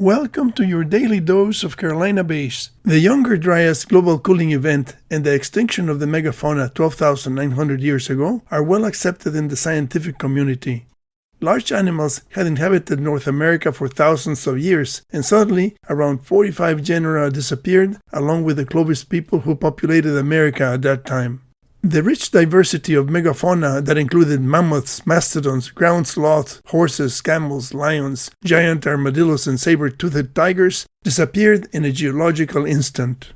Welcome to your daily dose of Carolina Bays. The Younger Dryas global cooling event and the extinction of the megafauna 12,900 years ago are well accepted in the scientific community. Large animals had inhabited North America for thousands of years, and suddenly around 45 genera disappeared, along with the Clovis people who populated America at that time. The rich diversity of megafauna that included mammoths, mastodons, ground sloths, horses, camels, lions, giant armadillos, and saber-toothed tigers disappeared in a geological instant.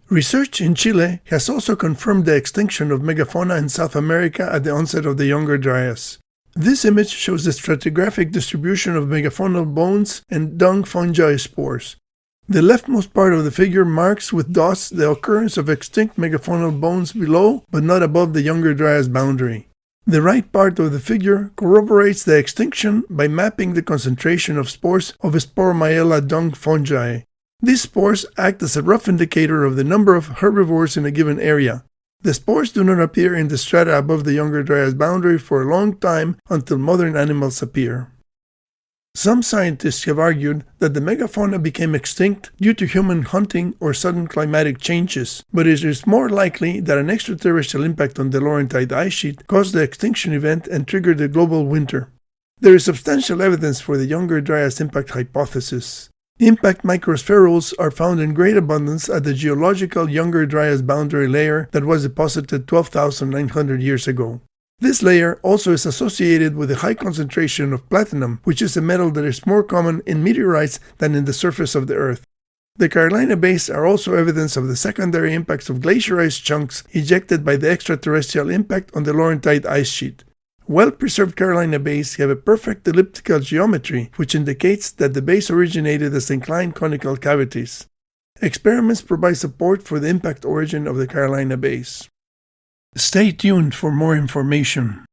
Research in Chile has also confirmed the extinction of megafauna in South America at the onset of the Younger Dryas. This image shows the stratigraphic distribution of megafaunal bones and dung fungi spores. The leftmost part of the figure marks with dots the occurrence of extinct megafaunal bones below but not above the Younger Dryas boundary. The right part of the figure corroborates the extinction by mapping the concentration of spores of Sporomyella dung fungi. These spores act as a rough indicator of the number of herbivores in a given area. The spores do not appear in the strata above the Younger Dryas boundary for a long time until modern animals appear. Some scientists have argued that the megafauna became extinct due to human hunting or sudden climatic changes, but it is more likely that an extraterrestrial impact on the Laurentide ice sheet caused the extinction event and triggered the global winter. There is substantial evidence for the Younger Dryas impact hypothesis. Impact microspherules are found in great abundance at the geological Younger Dryas boundary layer that was deposited 12,900 years ago. This layer also is associated with a high concentration of platinum, which is a metal that is more common in meteorites than in the surface of the Earth. The Carolina Bays are also evidence of the secondary impacts of glaciarized chunks ejected by the extraterrestrial impact on the Laurentide ice sheet. Well-preserved Carolina Bays have a perfect elliptical geometry, which indicates that the bays originated as inclined conical cavities. Experiments provide support for the impact origin of the Carolina Bays. Stay tuned for more information.